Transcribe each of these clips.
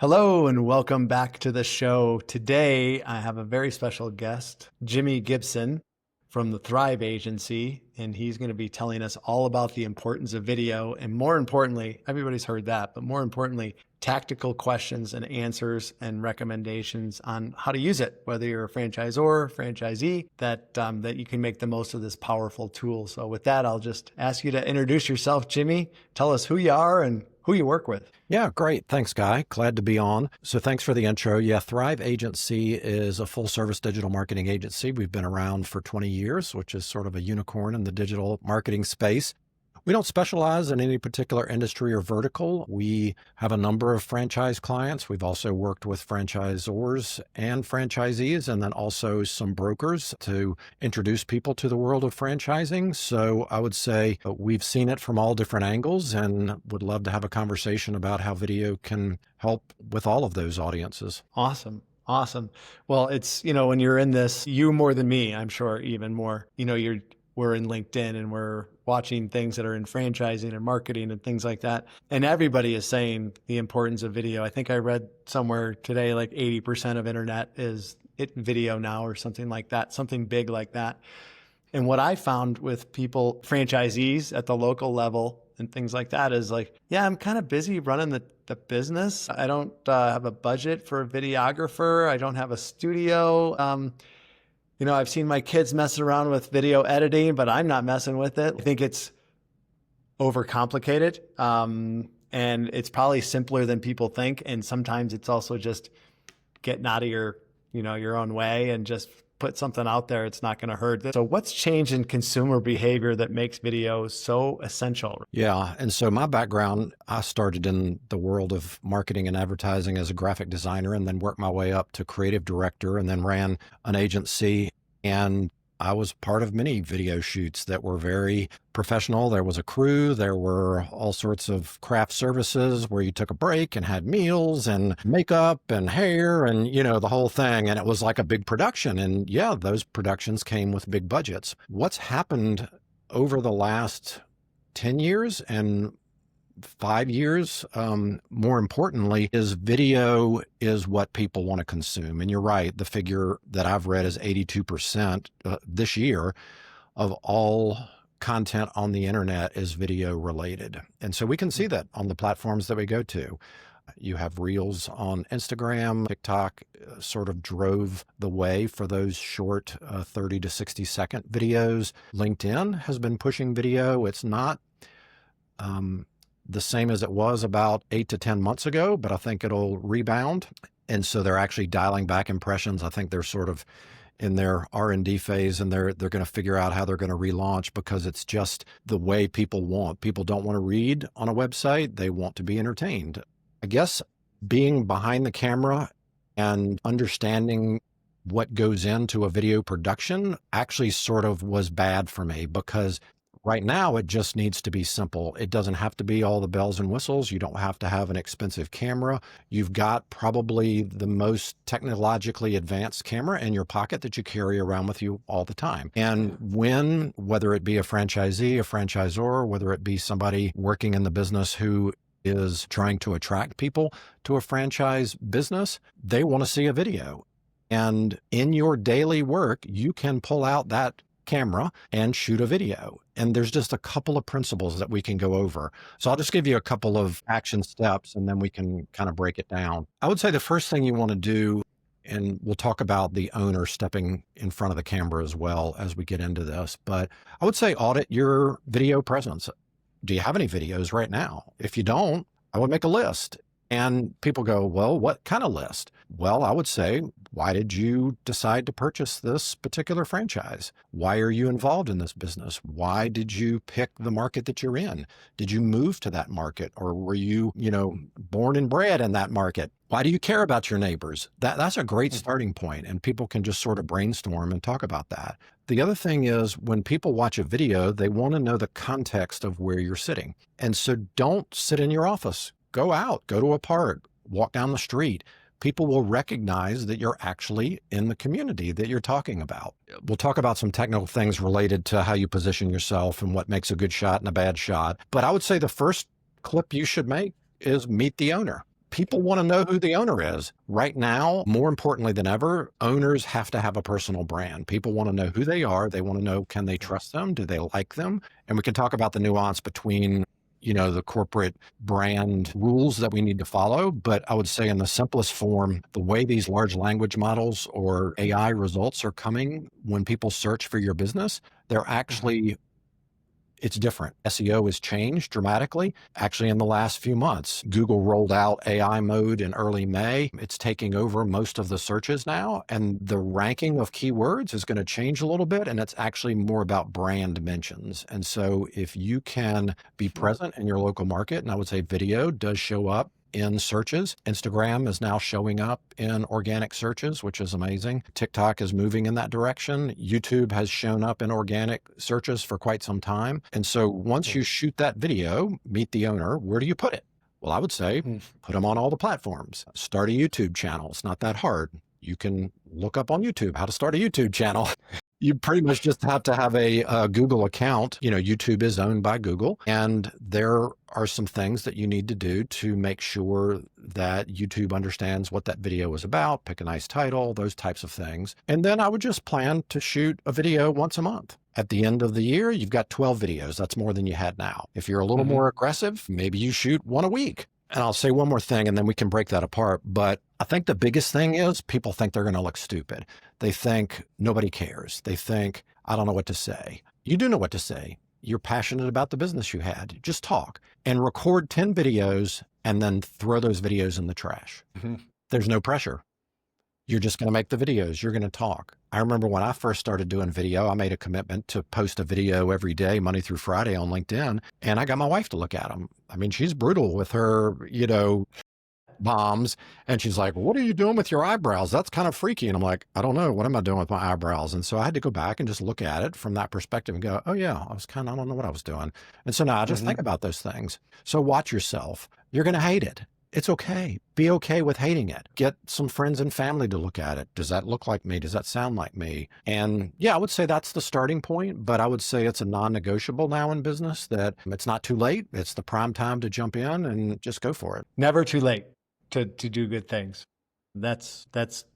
Hello and welcome back to the show. Today, I have a very special guest, Jimi Gibson from the Thrive Agency, and he's going to be telling us all about the importance of video. And more importantly, everybody's heard that, but more importantly, tactical questions and answers and recommendations on how to use it, whether you're a franchisor, franchisee, that you can make the most of this powerful tool. So with that, I'll just ask you to introduce yourself, Jimi. Tell us who you are and who you work with. Yeah, great. Thanks, Guy. Glad to be on. So thanks for the intro. Yeah, Thrive Agency is a full-service digital marketing agency. We've been around for 20 years, which is sort of a unicorn in the digital marketing space. We don't specialize in any particular industry or vertical. We have a number of franchise clients. We've also worked with franchisors and franchisees, and then also some brokers to introduce people to the world of franchising. So I would say we've seen it from all different angles and would love to have a conversation about how video can help with all of those audiences. Awesome. Awesome. Well, it's, when you're in this, you more than me, I'm sure even more, we're in LinkedIn and we're watching things that are in franchising and marketing and things like that. And everybody is saying the importance of video. I think I read somewhere today, like 80% of internet is video now or something like that, something big like that. And what I found with people, franchisees at the local level and things like that is like, yeah, I'm kind of busy running the business. I don't have a budget for a videographer. I don't have a studio. I've seen my kids mess around with video editing, but I'm not messing with it. I think it's overcomplicated, and it's probably simpler than people think. And sometimes it's also just getting out of your own way and just put something out there. It's not going to hurt. So what's changed in consumer behavior that makes video so essential? Yeah. And so my background, I started in the world of marketing and advertising as a graphic designer and then worked my way up to creative director and then ran an agency. And I was part of many video shoots that were very professional. There was a crew, there were all sorts of craft services where you took a break and had meals and makeup and hair and, the whole thing. And it was like a big production. And yeah, those productions came with big budgets. What's happened over the last 10 years and 5 years, more importantly, is video is what people want to consume. And you're right, the figure that I've read is 82% this year of all content on the internet is video related. And so we can see that on the platforms that we go to. You have Reels on Instagram. TikTok sort of drove the way for those short 30 to 60 second videos. LinkedIn has been pushing video. It's not the same as it was about 8 to 10 months ago, but I think it'll rebound. And so they're actually dialing back impressions. I think they're sort of in their R&D phase and they're going to figure out how they're going to relaunch because it's just the way people want. People don't want to read on a website. They want to be entertained. I guess being behind the camera and understanding what goes into a video production actually sort of was bad for me because right now, it just needs to be simple. It doesn't have to be all the bells and whistles. You don't have to have an expensive camera. You've got probably the most technologically advanced camera in your pocket that you carry around with you all the time. And whether it be a franchisee, a franchisor, whether it be somebody working in the business who is trying to attract people to a franchise business, they want to see a video. And in your daily work, you can pull out that camera and shoot a video. And there's just a couple of principles that we can go over. So I'll just give you a couple of action steps and then we can kind of break it down. I would say the first thing you want to do, and we'll talk about the owner stepping in front of the camera as well as we get into this, but I would say audit your video presence. Do you have any videos right now? If you don't, I would make a list. And people go, well, what kind of list? Well, I would say, why did you decide to purchase this particular franchise? Why are you involved in this business? Why did you pick the market that you're in? Did you move to that market or were you, born and bred in that market? Why do you care about your neighbors? That's a great starting point, and people can just sort of brainstorm and talk about that. The other thing is when people watch a video, they want to know the context of where you're sitting. And so don't sit in your office. Go out, go to a park, walk down the street. People will recognize that you're actually in the community that you're talking about. We'll talk about some technical things related to how you position yourself and what makes a good shot and a bad shot. But I would say the first clip you should make is meet the owner. people want to know who the owner is. Right now, more importantly than ever, owners have to have a personal brand. People want to know who they are. They want to know, can they trust them? Do they like them? And we can talk about the nuance between the corporate brand rules that we need to follow. But I would say in the simplest form, the way these large language models or AI results are coming when people search for your business, they're actually it's different. SEO has changed dramatically. Actually, in the last few months, Google rolled out AI mode in early May. It's taking over most of the searches now, and the ranking of keywords is going to change a little bit, and it's actually more about brand mentions. And so if you can be present in your local market, and I would say video does show up in searches. Instagram is now showing up in organic searches, which is amazing. TikTok is moving in that direction. YouTube has shown up in organic searches for quite some time. And so once you shoot that video, meet the owner, where do you put it? Well, I would say put them on all the platforms. Start a YouTube channel. It's not that hard. You can look up on YouTube how to start a YouTube channel. You pretty much just have to have a Google account. YouTube is owned by Google, and there are some things that you need to do to make sure that YouTube understands what that video is about, pick a nice title, those types of things. And then I would just plan to shoot a video once a month. At the end of the year, you've got 12 videos. That's more than you had now. If you're a little more aggressive, maybe you shoot one a week. And I'll say one more thing, and then we can break that apart. But I think the biggest thing is people think they're going to look stupid. They think nobody cares. They think, I don't know what to say. You do know what to say. You're passionate about the business you had. Just talk and record 10 videos and then throw those videos in the trash. There's no pressure. You're just going to make the videos. You're going to talk. I remember when I first started doing video, I made a commitment to post a video every day, Monday through Friday on LinkedIn. And I got my wife to look at them. I mean, she's brutal with her, bombs. And she's like, what are you doing with your eyebrows? That's kind of freaky. And I'm like, I don't know. What am I doing with my eyebrows? And so I had to go back and just look at it from that perspective and go, oh yeah, I don't know what I was doing. And so now I just think about those things. So watch yourself. You're going to hate it. It's okay. Be okay with hating it. Get some friends and family to look at it. Does that look like me? Does that sound like me? And yeah, I would say that's the starting point, but I would say it's a non-negotiable now in business that it's not too late. It's the prime time to jump in and just go for it. Never too late to do good things. That's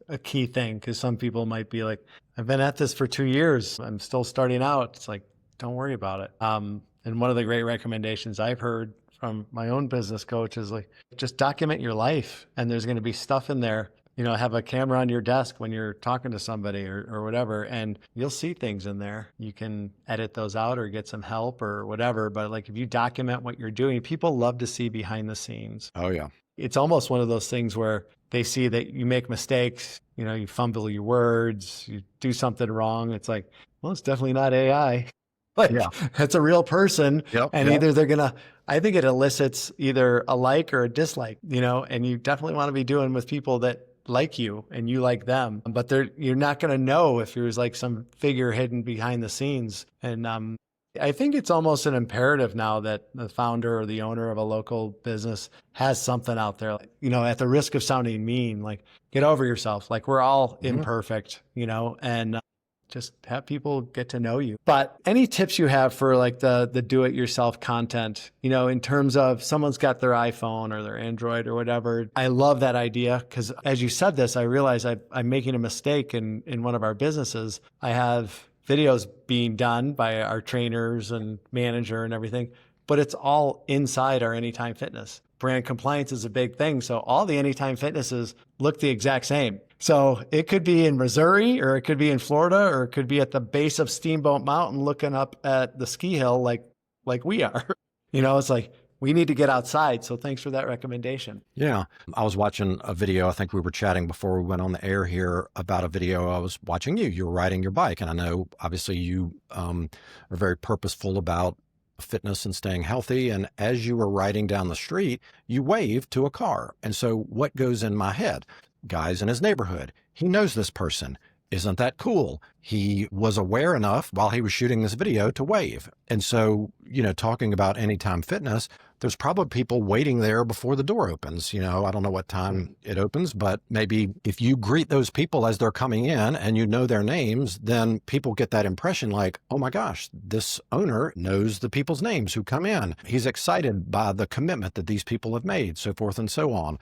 a key thing, because some people might be like, I've been at this for 2 years. I'm still starting out. It's like, don't worry about it. And one of the great recommendations I've heard from my own business coach is like, just document your life. And there's going to be stuff in there, have a camera on your desk when you're talking to somebody or whatever, and you'll see things in there. You can edit those out or get some help or whatever. But like, if you document what you're doing, people love to see behind the scenes. Oh yeah. It's almost one of those things where they see that you make mistakes, you fumble your words, you do something wrong. It's like, well, it's definitely not AI. Like, yeah, it's a real person. And either they're going to, I think it elicits either a like or a dislike, and you definitely want to be doing with people that like you and you like them, but you're not going to know if there's like some figure hidden behind the scenes. And I think it's almost an imperative now that the founder or the owner of a local business has something out there, at the risk of sounding mean, like, get over yourself. Like, we're all imperfect, and just have people get to know you. But any tips you have for like the do-it-yourself content, in terms of someone's got their iPhone or their Android or whatever? I love that idea, because as you said this, I realized I'm making a mistake in one of our businesses. I have videos being done by our trainers and manager and everything, but it's all inside our Anytime Fitness. Brand compliance is a big thing. So all the Anytime Fitnesses look the exact same. So it could be in Missouri, or it could be in Florida, or it could be at the base of Steamboat Mountain looking up at the ski hill like we are. It's like, we need to get outside. So thanks for that recommendation. Yeah. I was watching a video. I think we were chatting before we went on the air here about a video. I was watching you. You were riding your bike. And I know, obviously, you are very purposeful about fitness and staying healthy. And as you were riding down the street, you waved to a car. And so what goes in my head? Guy's in his neighborhood. He knows this person. Isn't that cool? He was aware enough while he was shooting this video to wave. And so, talking about Anytime Fitness, there's probably people waiting there before the door opens. I don't know what time it opens, but maybe if you greet those people as they're coming in and you know their names, then people get that impression like, oh my gosh, this owner knows the people's names who come in. He's excited by the commitment that these people have made, so forth and so on.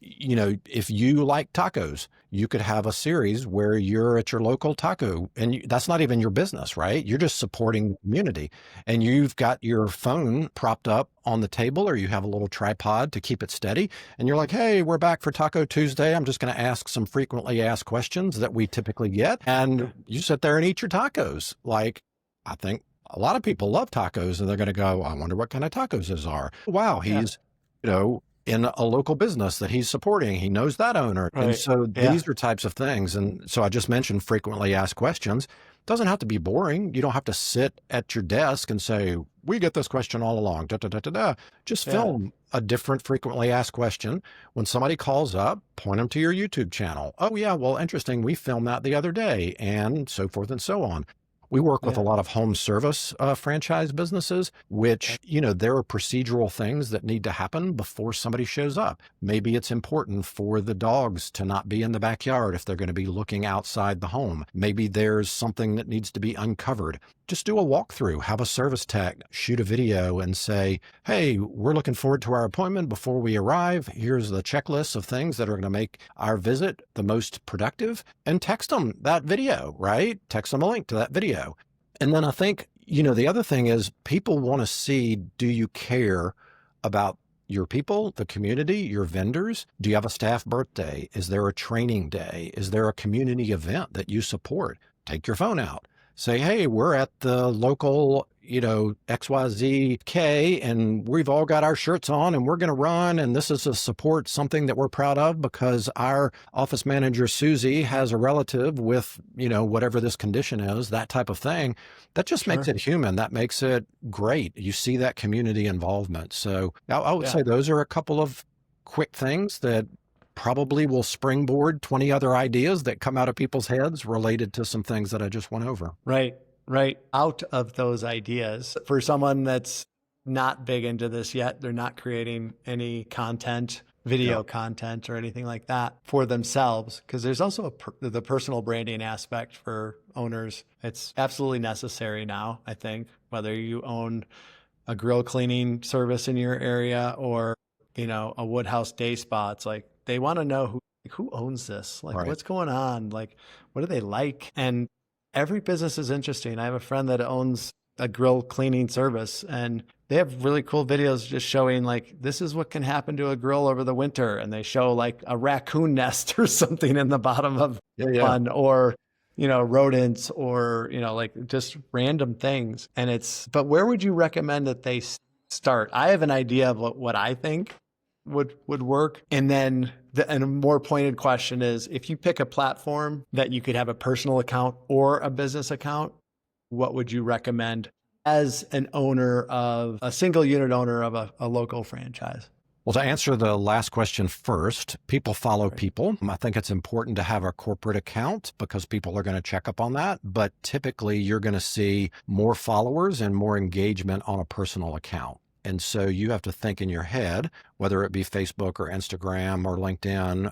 If you like tacos, you could have a series where you're at your local taco, and that's not even your business, right? You're just supporting the community, and you've got your phone propped up on the table, or you have a little tripod to keep it steady, and you're like, hey, we're back for Taco Tuesday. I'm just going to ask some frequently asked questions that we typically get, and you sit there and eat your tacos. Like, I think a lot of people love tacos, and they're going to go, I wonder what kind of tacos those are. Wow, he's, in a local business that he's supporting. He knows that owner. Right. And so these are types of things. And so I just mentioned frequently asked questions. It doesn't have to be boring. You don't have to sit at your desk and say, we get this question all along. Da, da, da, da, da. Just film a different frequently asked question. When somebody calls up, point them to your YouTube channel. Oh yeah, well, interesting. We filmed that the other day, and so forth and so on. We work with a lot of home service franchise businesses, which, there are procedural things that need to happen before somebody shows up. Maybe it's important for the dogs to not be in the backyard if they're going to be looking outside the home. Maybe there's something that needs to be uncovered. Just do a walkthrough, have a service tech shoot a video and say, hey, we're looking forward to our appointment before we arrive. Here's the checklist of things that are going to make our visit the most productive, and text them that video, right? Text them a link to that video. And then I think, the other thing is people want to see, do you care about your people, the community, your vendors? Do you have a staff birthday? Is there a training day? Is there a community event that you support? Take your phone out. Say, hey, we're at the local, XYZK, and we've all got our shirts on and we're going to run. And this is a support, something that we're proud of because our office manager, Susie, has a relative with, whatever this condition is, that type of thing. That just makes it human. That makes it great. You see that community involvement. So I would say those are a couple of quick things that probably will springboard 20 other ideas that come out of people's heads related to some things that I just went over. Right. Out of those ideas, for someone that's not big into this yet, they're not creating any content, video content or anything like that for themselves, because there's also the personal branding aspect for owners. It's absolutely necessary now, I think, whether you own a grill cleaning service in your area or, a woodhouse day spa. It's like, they want to know who owns this, what's going on, what do they like? And every business is interesting. I have a friend that owns a grill cleaning service, and they have really cool videos just showing this is what can happen to a grill over the winter. And they show a raccoon nest or something in the bottom of one, or, rodents, or, just random things. And but where would you recommend that they start? I have an idea of what I think would work. And then and a more pointed question is, if you pick a platform that you could have a personal account or a business account, what would you recommend as an owner of a single unit owner of a local franchise? Well, to answer the last question first, people follow people. I think it's important to have a corporate account because people are going to check up on that. But typically, you're going to see more followers and more engagement on a personal account. And so you have to think in your head, whether it be Facebook or Instagram or LinkedIn.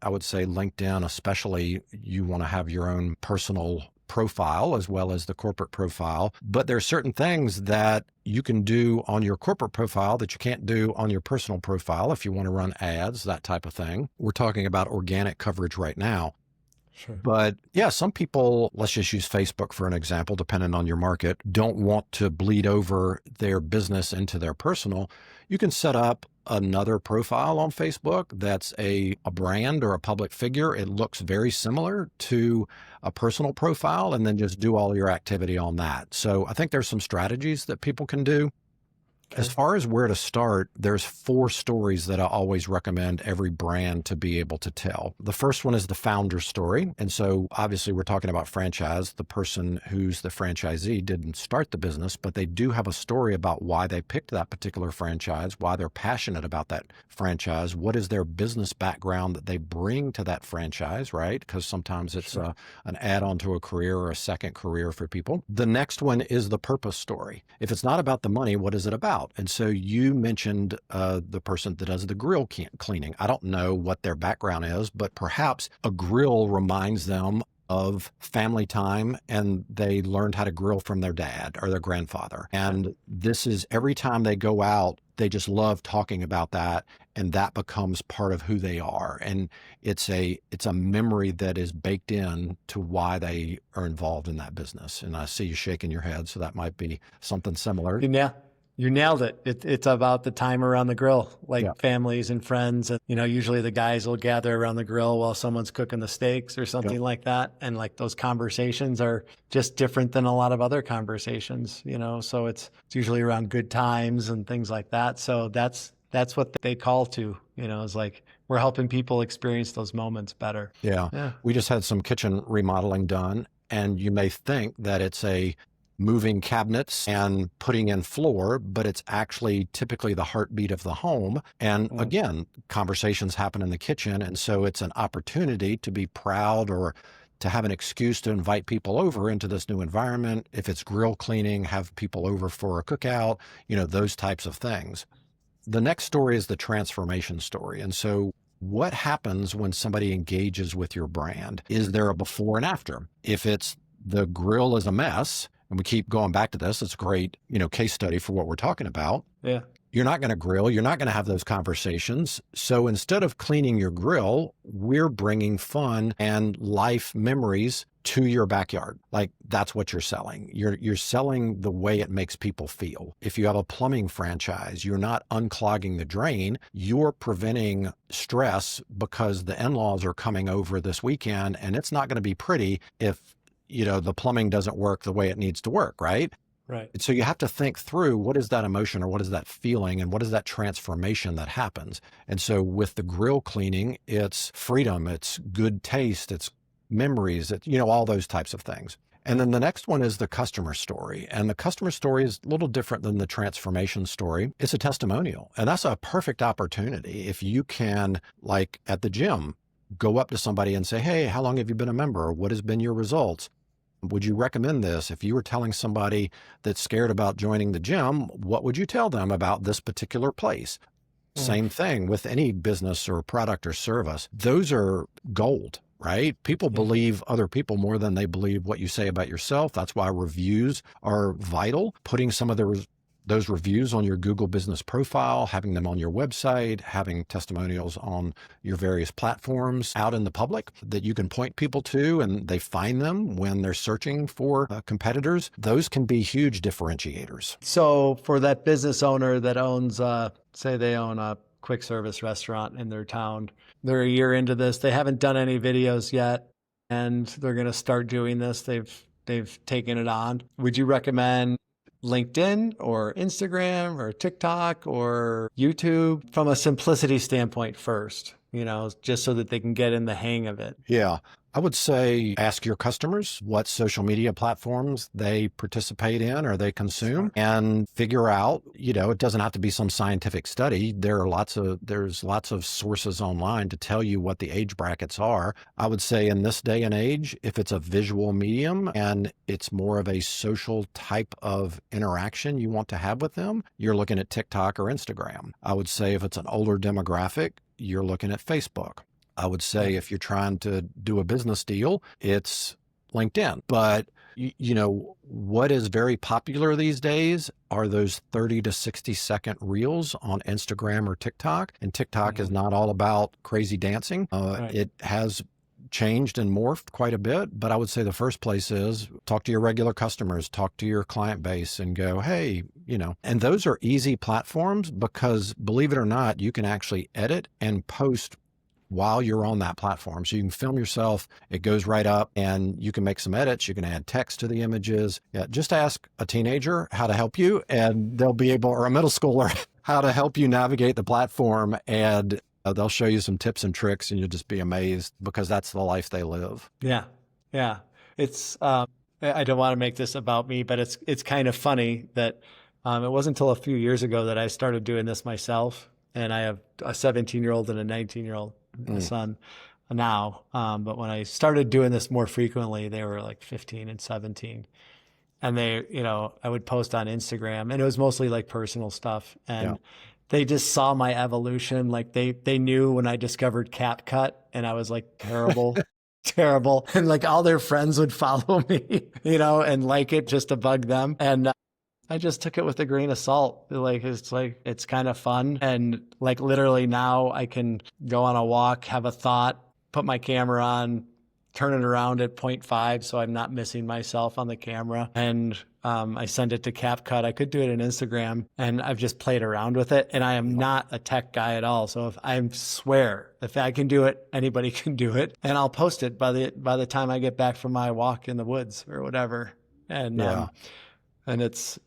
I would say LinkedIn, especially, you want to have your own personal profile as well as the corporate profile. But there are certain things that you can do on your corporate profile that you can't do on your personal profile if you want to run ads, that type of thing. We're talking about organic coverage right now. Sure. But yeah, some people, let's just use Facebook for an example, depending on your market, don't want to bleed over their business into their personal. You can set up another profile on Facebook that's a brand or a public figure. It looks very similar to a personal profile, and then just do all your activity on that. So I think there's some strategies that people can do. As far as where to start, there's 4 stories that I always recommend every brand to be able to tell. The first one is the founder story. And so obviously we're talking about franchise. The person who's the franchisee didn't start the business, but they do have a story about why they picked that particular franchise, why they're passionate about that franchise, what is their business background that they bring to that franchise, right? Because sometimes it's an add-on to a career or a second career for people. The next one is the purpose story. If it's not about the money, what is it about? out. And so you mentioned the person that does the grill cleaning. I don't know what their background is, but perhaps a grill reminds them of family time, and they learned how to grill from their dad or their grandfather. And this is every time they go out, they just love talking about that, and that becomes part of who they are. And it's a memory that is baked in to why they are involved in that business. And I see you shaking your head, so that might be something similar. You nailed it. It's about the time around the grill, like Yeah. families and friends. And, usually the guys will gather around the grill while someone's cooking the steaks or something like that. And like those conversations are just different than a lot of other conversations, so it's usually around good times and things like that. So that's what they call to, is like, we're helping people experience those moments better. Yeah. Yeah. We just had some kitchen remodeling done, and you may think that it's a moving cabinets and putting in floor, but it's actually typically the heartbeat of the home. And again, conversations happen in the kitchen. And so it's an opportunity to be proud or to have an excuse to invite people over into this new environment. If it's grill cleaning, have people over for a cookout, those types of things. The next story is the transformation story. And so what happens when somebody engages with your brand? Is there a before and after? If it's the grill is a mess, and we keep going back to this, it's a great, case study for what we're talking about. Yeah. You're not going to grill. You're not going to have those conversations. So instead of cleaning your grill, we're bringing fun and life memories to your backyard. Like, that's what you're selling. You're selling the way it makes people feel. If you have a plumbing franchise, you're not unclogging the drain. You're preventing stress because the in-laws are coming over this weekend, and it's not going to be pretty if the plumbing doesn't work the way it needs to work, right? Right. So you have to think through, what is that emotion, or what is that feeling, and what is that transformation that happens? And so with the grill cleaning, it's freedom, it's good taste, it's memories, it's, all those types of things. And then the next one is the customer story. And the customer story is a little different than the transformation story. It's a testimonial. And that's a perfect opportunity. If you can, like at the gym, go up to somebody and say, hey, how long have you been a member? What has been your results? Would you recommend this? If you were telling somebody that's scared about joining the gym, what would you tell them about this particular place? Same thing with any business or product or service. Those are gold, right? People believe other people more than they believe what you say about yourself. That's why reviews are vital. Putting some of those reviews on your Google business profile, having them on your website, having testimonials on your various platforms out in the public that you can point people to and they find them when they're searching for competitors. Those can be huge differentiators. So for that business owner that owns, say they own a quick service restaurant in their town, they're a year into this, they haven't done any videos yet, and they're going to start doing this. They've taken it on. Would you recommend LinkedIn or Instagram or TikTok or YouTube from a simplicity standpoint first, just so that they can get in the hang of it? Yeah. I would say ask your customers what social media platforms they participate in or they consume and figure out, it doesn't have to be some scientific study. There's lots of sources online to tell you what the age brackets are. I would say in this day and age, if it's a visual medium and it's more of a social type of interaction you want to have with them, you're looking at TikTok or Instagram. I would say if it's an older demographic, you're looking at Facebook. I would say if you're trying to do a business deal, it's LinkedIn. But, what is very popular these days are those 30 to 60 second reels on Instagram or TikTok. And TikTok is not all about crazy dancing. It has changed and morphed quite a bit. But I would say the first place is talk to your regular customers, talk to your client base and go, hey, and those are easy platforms because, believe it or not, you can actually edit and post while you're on that platform. So you can film yourself, it goes right up and you can make some edits. You can add text to the images. Yeah, just ask a teenager how to help you and they'll be able, or a middle schooler, how to help you navigate the platform. And they'll show you some tips and tricks and you'll just be amazed because that's the life they live. Yeah. Yeah. It's, I don't want to make this about me, but it's kind of funny that it wasn't until a few years ago that I started doing this myself. And I have a 17-year-old and a 19-year-old son now. But when I started doing this more frequently, they were like 15 and 17. and they, I would post on Instagram, and it was mostly like personal stuff. Yeah. And they just saw my evolution. Like they knew when I discovered CapCut and I was like terrible, terrible. And like all their friends would follow me, and like it just to bug them. And I just took it with a grain of salt. Like, it's kind of fun. And like literally now I can go on a walk, have a thought, put my camera on, turn it around at 0.5 so I'm not missing myself on the camera. And I send it to CapCut. I could do it in Instagram, and I've just played around with it. And I am not a tech guy at all. So if I can do it, anybody can do it. And I'll post it by the time I get back from my walk in the woods or whatever. And and it's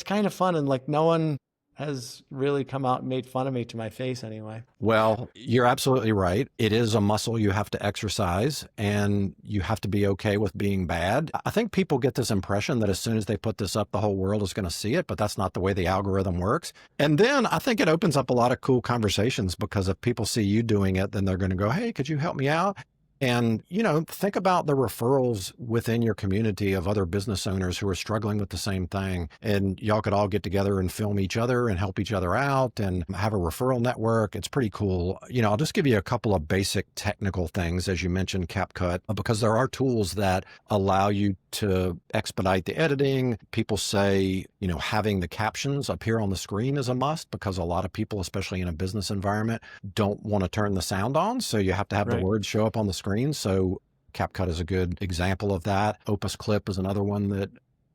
kind of fun. And like no one has really come out and made fun of me to my face anyway. Well, you're absolutely right. It is a muscle you have to exercise, and you have to be okay with being bad. I think people get this impression that as soon as they put this up, the whole world is going to see it, but that's not the way the algorithm works. And then I think it opens up a lot of cool conversations, because if people see you doing it, then they're going to go, hey, could you help me out? And, think about the referrals within your community of other business owners who are struggling with the same thing. And y'all could all get together and film each other and help each other out and have a referral network. It's pretty cool. I'll just give you a couple of basic technical things, as you mentioned, CapCut, because there are tools that allow you to expedite the editing. People say, having the captions appear on the screen is a must, because a lot of people, especially in a business environment, don't want to turn the sound on. So you have to have the words show up on the screen. So CapCut is a good example of that. Opus Clip is another one that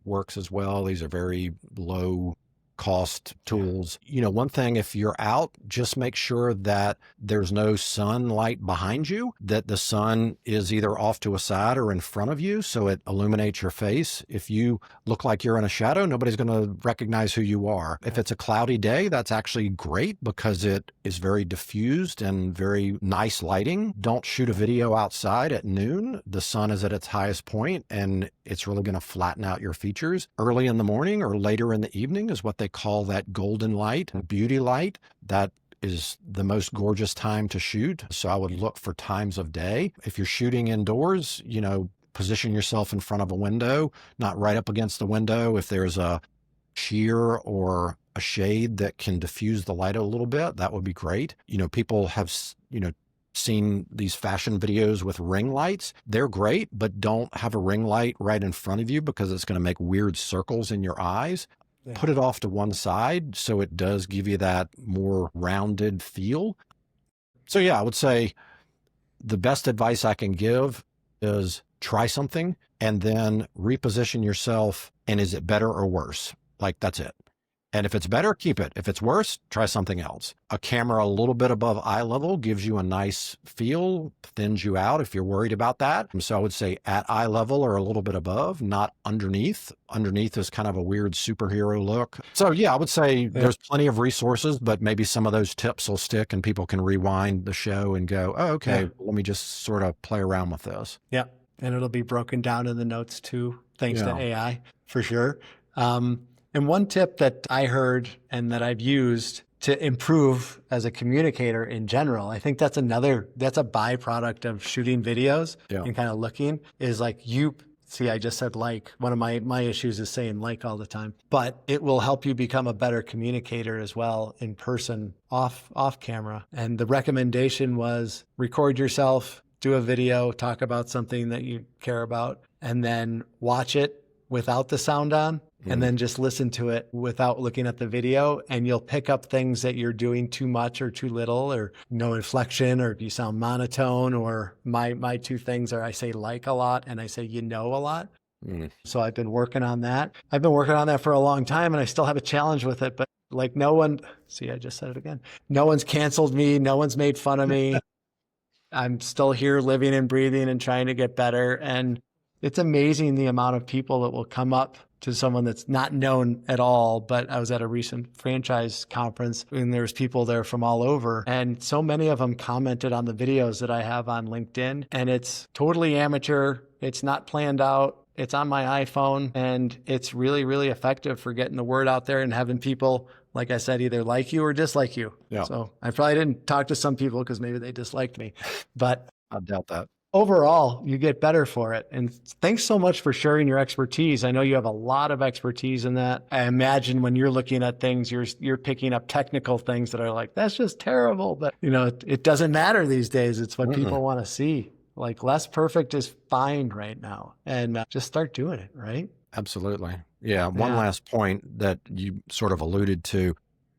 works as well. These are very low cost tools. One thing, if you're out, just make sure that there's no sunlight behind you, that the sun is either off to a side or in front of you, so it illuminates your face. If you look like you're in a shadow, nobody's going to recognize who you are. If it's a cloudy day, that's actually great, because it is very diffused and very nice lighting. Don't shoot a video outside at noon. The sun is at its highest point, and it's really going to flatten out your features. Early in the morning or later in the evening is what they call that golden light, beauty light. That is the most gorgeous time to shoot. So I would look for times of day. If you're shooting indoors, position yourself in front of a window, not right up against the window. If there's a sheer or a shade that can diffuse the light a little bit, that would be great. People have, seen these fashion videos with ring lights. They're great, but don't have a ring light right in front of you, because it's going to make weird circles in your eyes. Yeah. Put it off to one side so it does give you that more rounded feel. So yeah, I would say the best advice I can give is try something and then reposition yourself. And is it better or worse? Like, that's it. And if it's better, keep it. If it's worse, try something else. A camera a little bit above eye level gives you a nice feel, thins you out if you're worried about that. So I would say at eye level or a little bit above, not underneath. Underneath is kind of a weird superhero look. So yeah, I would say there's plenty of resources, but maybe some of those tips will stick and people can rewind the show and go, oh, okay, let me just sort of play around with this. Yeah. And it'll be broken down in the notes too, thanks to AI, for sure. And one tip that I heard and that I've used to improve as a communicator in general, I think that's a byproduct of shooting videos and kind of looking, is like I just said like. One of my issues is saying like all the time, but it will help you become a better communicator as well in person, off camera. And the recommendation was record yourself, do a video, talk about something that you care about, and then watch it without the sound on. And then just listen to it without looking at the video, and you'll pick up things that you're doing too much or too little, or no inflection, or you sound monotone, or my two things are I say like a lot and I say a lot. So I've been working on that. I've been working on that for a long time, and I still have a challenge with it. But like I just said it again. No one's canceled me. No one's made fun of me. I'm still here living and breathing and trying to get better. And it's amazing the amount of people that will come up to someone that's not known at all. But I was at a recent franchise conference and there's people there from all over. And so many of them commented on the videos that I have on LinkedIn. And it's totally amateur. It's not planned out. It's on my iPhone. And it's really, really effective for getting the word out there and having people, like I said, either like you or dislike you. Yeah. So I probably didn't talk to some people because maybe they disliked me. But I doubt that. overall, you get better for it. And thanks so much for sharing your expertise. I know you have a lot of expertise in that. I imagine when you're looking at things, you're picking up technical things that are like, that's just terrible. But it doesn't matter these days. It's what Mm-mm. people want to see. Like less perfect is fine right now. And just start doing it, right? Absolutely. Yeah. One Yeah. last point that you sort of alluded to.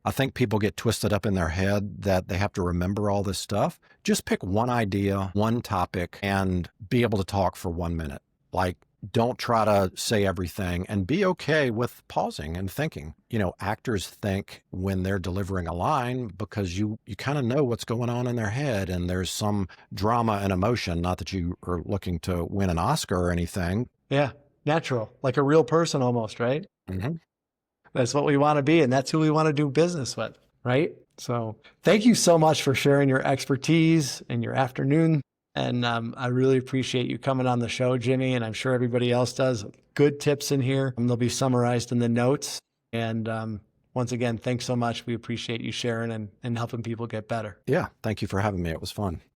I think people get twisted up in their head that they have to remember all this stuff. Just pick one idea, one topic, and be able to talk for 1 minute. Like, don't try to say everything and be okay with pausing and thinking. Actors think when they're delivering a line because you kind of know what's going on in their head and there's some drama and emotion. Not that you are looking to win an Oscar or anything. Yeah. Natural, like a real person almost, right? Hmm. That's what we want to be. And that's who we want to do business with, right? So thank you so much for sharing your expertise and your afternoon. And I really appreciate you coming on the show, Jimmy. And I'm sure everybody else does. Good tips in here. They'll be summarized in the notes. And once again, thanks so much. We appreciate you sharing and helping people get better. Yeah. Thank you for having me. It was fun.